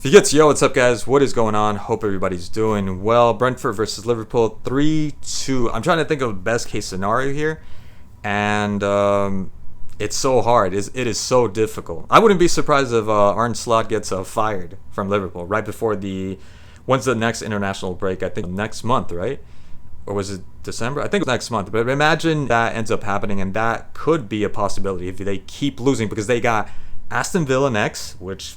If you get yo, what's up, guys? What is going on? Hope everybody's doing well. Brentford versus Liverpool, 3-2. I'm trying to think of the best case scenario here, and it's so hard. It is so difficult. I wouldn't be surprised if Arne Slot gets fired from Liverpool right before when's the next international break? I think next month, right? Or was it December? I think it's next month. But imagine that ends up happening, and that could be a possibility if they keep losing because they got Aston Villa next, which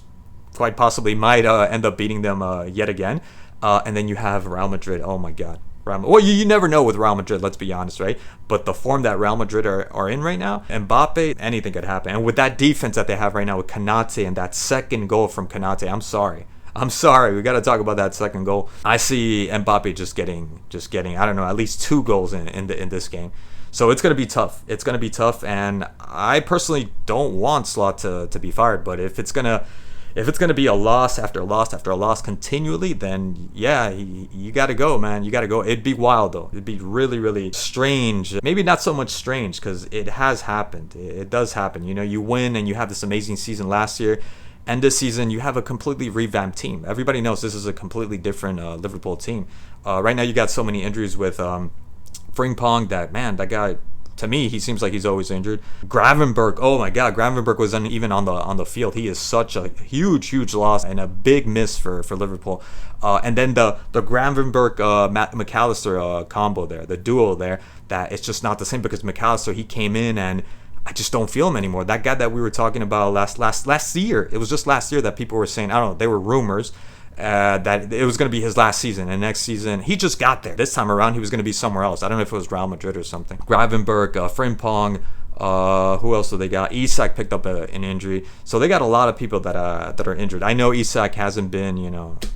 quite possibly might end up beating them yet again. And then you have Real Madrid. Oh my God. Well, you never know with Real Madrid, let's be honest, right? But the form that Real Madrid are in right now, Mbappe, anything could happen. And with that defense that they have right now with Konate and that second goal from Konate, I'm sorry. We got to talk about that second goal. I see Mbappe just getting, I don't know, at least 2 goals in this game. So it's going to be tough. And I personally don't want Slot to be fired. But if it's going to be a loss after loss after loss continually, then yeah, you got to go, man. You got to go. It'd be wild, though. It'd be really, really strange. Maybe not so much strange because it has happened. It does happen. You know, you win and you have this amazing season last year. And this season, you have a completely revamped team. Everybody knows this is a completely different Liverpool team. Right now, you got so many injuries with Frimpong that guy, to me, he seems like he's always injured. Gravenberch, oh my God, Gravenberch wasn't even on the field. He is such a huge loss and a big miss for Liverpool. And then the Gravenberch McAllister combo there, the duo there, that it's just not the same because McAllister, he came in and I just don't feel him anymore. That guy that we were talking about last year, it was just last year that people were saying, I don't know, they were rumors that it was going to be his last season, and next season he just got there. This time around he was going to be somewhere else. I don't know if it was Real Madrid or something. Gravenberch, Frimpong, who else do they got? Isak picked up an injury, so they got a lot of people that are injured. I know Isak hasn't been,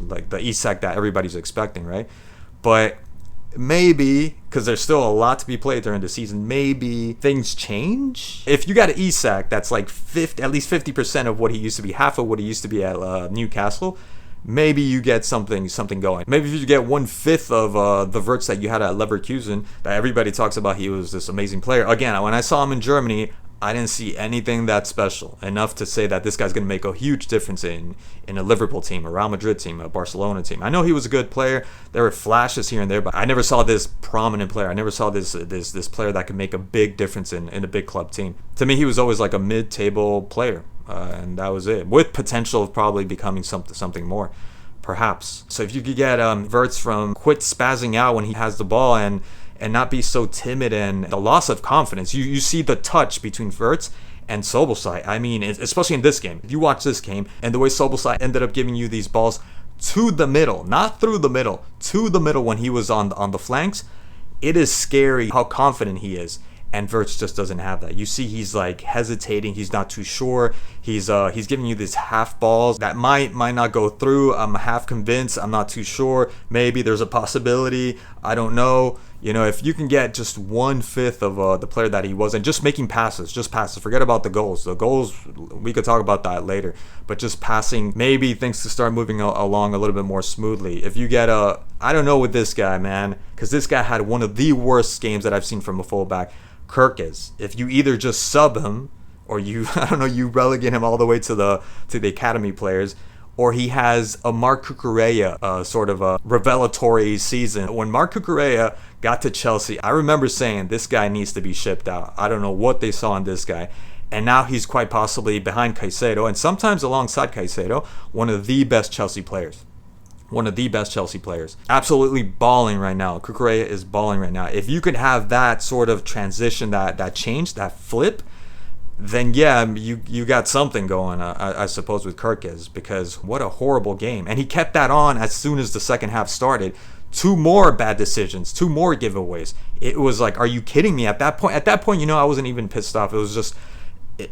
like the Isak that everybody's expecting, right? But maybe, because there's still a lot to be played during the season, maybe things change. If you got an Isak that's like at least 50% of what he used to be, half of what he used to be at Newcastle, maybe you get something going. Maybe if you get 1/5 of the Wirtz that you had at Leverkusen, that everybody talks about, he was this amazing player. Again, when I saw him in Germany, I didn't see anything that special enough to say that this guy's going to make a huge difference in a Liverpool team, a Real Madrid team, a Barcelona team. I know he was a good player. There were flashes here and there, but I never saw this prominent player. I never saw this player that could make a big difference in a big club team. To me, he was always like a mid-table player, and that was it, with potential of probably becoming something more, perhaps. So if you could get Wirtz from quit spazzing out when he has the ball and not be so timid, and the loss of confidence. You see the touch between Wirtz and Szoboszlai. I mean, especially in this game. If you watch this game and the way Szoboszlai ended up giving you these balls to the middle, not through the middle, to the middle when he was on the flanks, it is scary how confident he is. And Wirtz just doesn't have that. You see he's like hesitating. He's not too sure. He's giving you these half balls that might not go through. I'm half convinced. I'm not too sure. Maybe there's a possibility. I don't know. If you can get just 1/5 of the player that he was, and just making passes, forget about the goals. The goals, we could talk about that later, but just passing, maybe things to start moving along a little bit more smoothly. If you get I don't know with this guy, man, because this guy had one of the worst games that I've seen from a fullback. Kirkes, if you either just sub him or you relegate him all the way to the academy players, or he has a Marc Cucurella sort of a revelatory season. When Marc Cucurella got to Chelsea, I remember saying this guy needs to be shipped out. I don't know what they saw in this guy. And now he's quite possibly behind Caicedo, and sometimes alongside Caicedo, one of the best Chelsea players. Absolutely balling right now. Cucurella is balling right now. If you could have that sort of transition, that change, that flip, then yeah, you got something going, I suppose, with Kirkes, because what a horrible game. And he kept that on as soon as the second half started. 2 more bad decisions, 2 more giveaways. It was like, are you kidding me? At that point, I wasn't even pissed off. It was just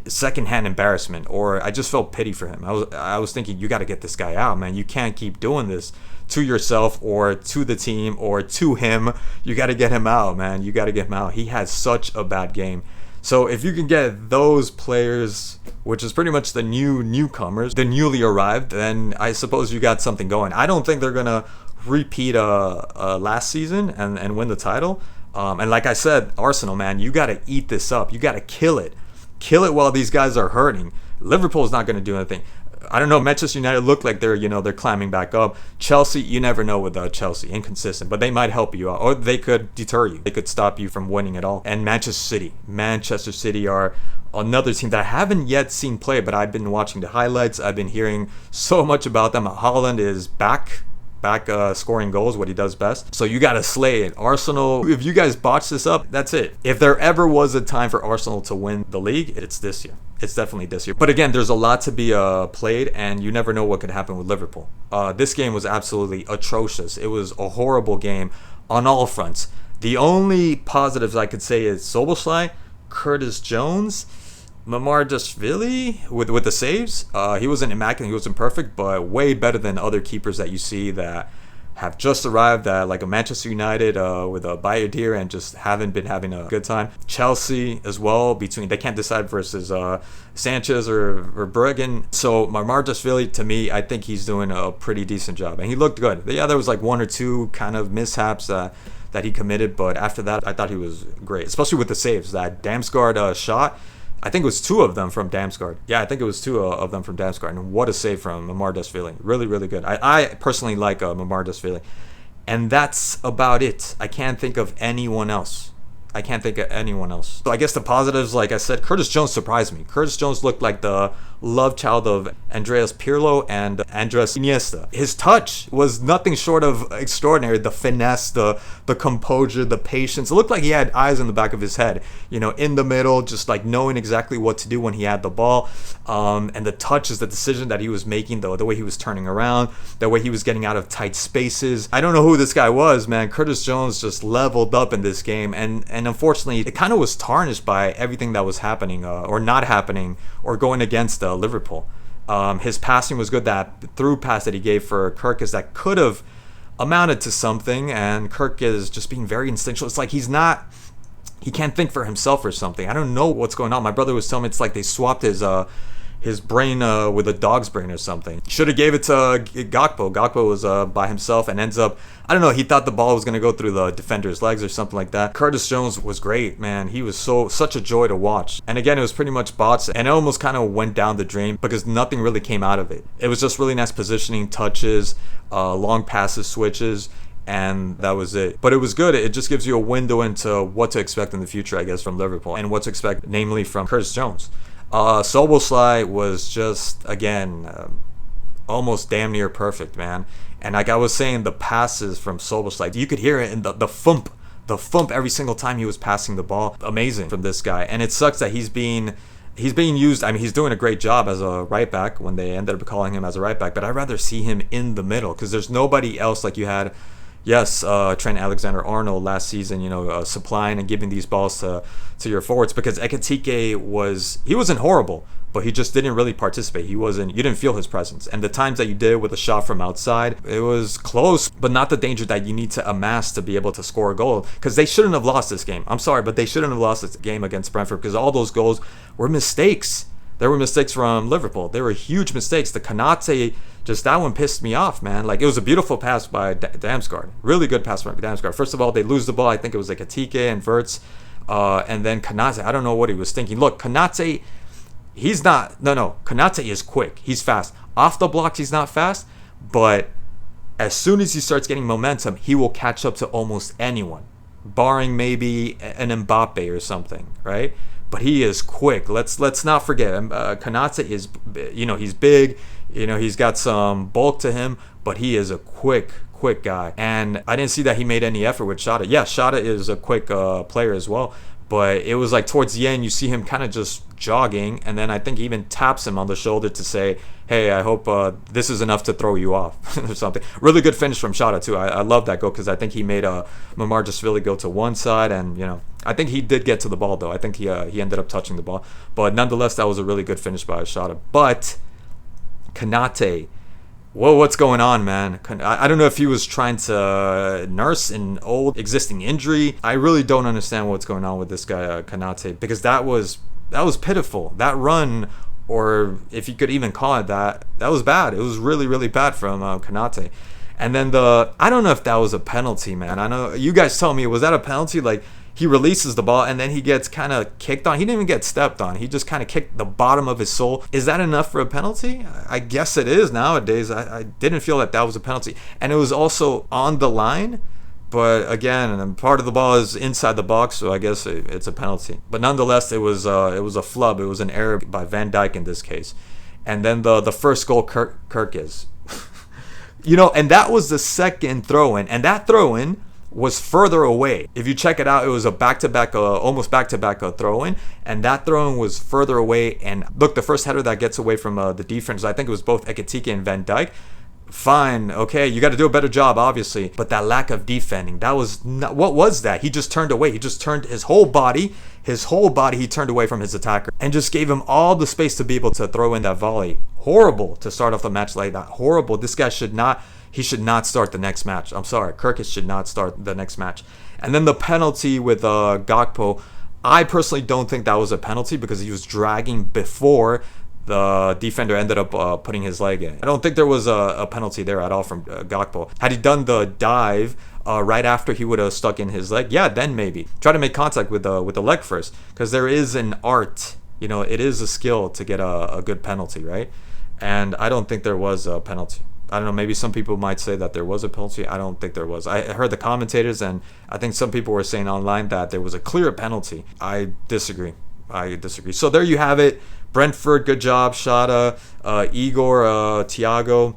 secondhand embarrassment, or I just felt pity for him. I was thinking, you got to get this guy out, man. You can't keep doing this to yourself or to the team or to him. You got to get him out, man. You got to get him out. He had such a bad game. So if you can get those players, which is pretty much the newcomers, the newly arrived, then I suppose you got something going. I don't think they're gonna repeat last season and win the title. And like I said, Arsenal, man, you got to eat this up. You got to kill it while these guys are hurting. Liverpool's not going to do anything. I don't know. Manchester United look like they're climbing back up. Chelsea, you never know with Chelsea, inconsistent, but they might help you out, or they could deter you. They could stop you from winning at all. And Manchester City are another team that I haven't yet seen play, but I've been watching the highlights. I've been hearing so much about them. Haaland is back scoring goals, what he does best. So you got to slay it. Arsenal, if you guys botch this up, that's it. If there ever was a time for Arsenal to win the league, it's this year. It's definitely this year. But again, there's a lot to be played, and you never know what could happen with Liverpool. This game was absolutely atrocious. It was a horrible game on all fronts. The only positives I could say is Szoboszlai, Curtis Jones, Mamardashvili with the saves. He wasn't immaculate, he wasn't perfect, but way better than other keepers that you see that have just arrived at like a Manchester United with a Bayadere and just haven't been having a good time. Chelsea as well, between they can't decide versus Sanchez or Bergen. So Mamardashvili, to me, I think he's doing a pretty decent job, and he looked good. Yeah, there was like one or two kind of mishaps that he committed, but after that, I thought he was great, especially with the saves. That Damsgaard shot, I think it was two of them from Damsgaard. Yeah, I think it was two of them from Damsgaard. And what a save from Mamardashvili. Really, really good. I personally like Mamardashvili. And that's about it. I can't think of anyone else. So I guess the positives, like I said, Curtis Jones surprised me. Curtis Jones looked like the love child of Andreas Pirlo and Andres Iniesta. His touch was nothing short of extraordinary. The finesse, the composure, the patience. It looked like he had eyes in the back of his head, in the middle, just like knowing exactly what to do when he had the ball. And the touch is the decision that he was making, the way he was turning around, the way he was getting out of tight spaces. I don't know who this guy was, man. Curtis Jones just leveled up in this game, and unfortunately, it kind of was tarnished by everything that was happening or not happening or going against Liverpool. His passing was good. That through pass that he gave for Kirk is that could have amounted to something, and Kirk is just being very instinctual. It's like he can't think for himself or something. I don't know what's going on. My brother was telling me it's like they swapped his brain with a dog's brain or something. Should have gave it to Gakpo. Gakpo was by himself and ends up, I don't know, he thought the ball was going to go through the defender's legs or something like that. Curtis Jones was great, man. He was such a joy to watch. And again, it was pretty much bots, and it almost kind of went down the drain because nothing really came out of it. It was just really nice positioning, touches, long passes, switches, and that was it. But it was good. It just gives you a window into what to expect in the future, I guess, from Liverpool, and what to expect, namely, from Curtis Jones. Szoboszlai was just, again, almost damn near perfect, man. And like I was saying, the passes from Szoboszlai, you could hear it in the thump every single time he was passing the ball. Amazing from this guy. And it sucks that he's being used. I mean, he's doing a great job as a right back when they ended up calling him as a right back, but I'd rather see him in the middle because there's nobody else like you had. Yes, Trent Alexander-Arnold last season, supplying and giving these balls to your forwards, because Ekitike wasn't horrible, but he just didn't really participate. You didn't feel his presence. And the times that you did with a shot from outside, it was close, but not the danger that you need to amass to be able to score a goal, because they shouldn't have lost this game. I'm sorry, but they shouldn't have lost this game against Brentford, because all those goals were mistakes. There were mistakes from Liverpool. They were huge mistakes. The Konate, just that one pissed me off, man. Like, it was a beautiful pass by Damsgaard. Really good pass by Damsgaard. First of all, they lose the ball. I think it was like Ekitike and Wirtz. And then Konate, I don't know what he was thinking. Look, Konate, Konate is quick. He's fast. Off the blocks, he's not fast. But as soon as he starts getting momentum, he will catch up to almost anyone, barring maybe an Mbappe or something, right? But he is quick. Let's not forget. Konate is, he's big. He's got some bulk to him, but he is a quick guy. And I didn't see that he made any effort with Shota. Yeah, Shota is a quick player as well. But it was like towards the end, you see him kind of just jogging, and then I think he even taps him on the shoulder to say, hey, I hope this is enough to throw you off or something. Really good finish from Shota too. I love that goal because I think he made Mamardashvili go to one side, and I think he did get to the ball though. I think he ended up touching the ball, but nonetheless, that was a really good finish by Shota. But Konate, whoa, what's going on, man? I don't know if he was trying to nurse an old existing injury. I really don't understand what's going on with this guy, Konate, because that was pitiful. That run, or if you could even call it that was bad. It was really, really bad from Konate. And then I don't know if that was a penalty, man. I know you guys tell me, was that a penalty? Like, he releases the ball and then he gets kind of kicked on. He didn't even get stepped on. He just kind of kicked the bottom of his sole. Is that enough for a penalty? I guess it is nowadays. I didn't feel that was a penalty. And it was also on the line. But again, part of the ball is inside the box, so I guess it's a penalty. But nonetheless, it was a flub. It was an error by Van Dijk in this case. And then the first goal, Kirk is. And that was the second throw-in. And that throw-in was further away. If you check it out, it was a back-to-back, almost back-to-back throw-in. And that throw-in was further away. And look, the first header that gets away from the defense, I think it was both Ekitike and Van Dijk. Fine, okay, you got to do a better job, obviously, but that lack of defending, that was not, what was that? He just turned away. He just turned his whole body, he turned away from his attacker and just gave him all the space to be able to throw in that volley. Horrible to start off the match like that. Horrible. This guy should not start the next match. I'm sorry, Kirk should not start the next match. And then the penalty with Gakpo, I personally don't think that was a penalty because he was dragging before the defender ended up putting his leg in. I don't think there was a penalty there at all from Gakpo. Had he done the dive right after he would have stuck in his leg, yeah, then maybe. Try to make contact with the leg first, because there is an art. It is a skill to get a good penalty, right? And I don't think there was a penalty. I don't know, maybe some people might say that there was a penalty. I don't think there was. I heard the commentators, and I think some people were saying online that there was a clear penalty. I disagree. So there you have it. Brentford, good job. Shada, Igor, Thiago,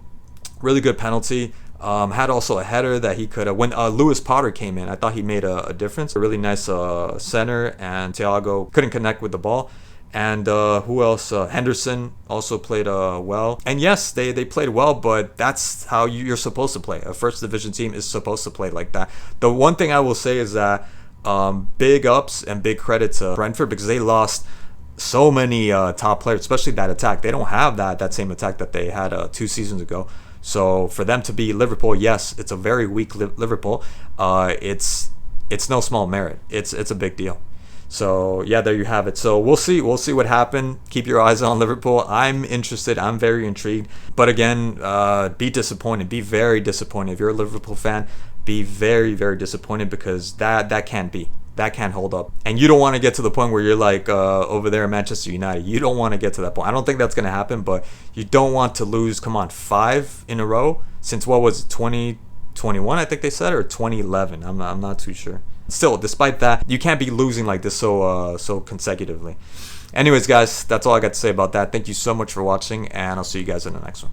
really good penalty. Had also a header that he could have. When Lewis Potter came in, I thought he made a difference. A really nice center, and Thiago couldn't connect with the ball. And who else? Henderson also played well. And yes, they played well, but that's how you're supposed to play. A first division team is supposed to play like that. The one thing I will say is that big ups and big credit to Brentford, because they lost so many top players, especially that attack. They don't have that same attack that they had 2 seasons ago. So for them to beat Liverpool, yes, it's a very weak Liverpool. It's no small merit. It's a big deal. So yeah, there you have it. So we'll see what happened. Keep your eyes on Liverpool. I'm interested. I'm very intrigued. But again, be disappointed. Be very disappointed. If you're a Liverpool fan, be very, very disappointed, because that can't be. That can't hold up. And you don't want to get to the point where you're like over there in Manchester United. You don't want to get to that point. I don't think that's going to happen, but you don't want to lose, 5 in a row since, what was it, 2021, I think they said, or 2011. I'm not too sure. Still, despite that, you can't be losing like this so consecutively. Anyways, guys, that's all I got to say about that. Thank you so much for watching, and I'll see you guys in the next one.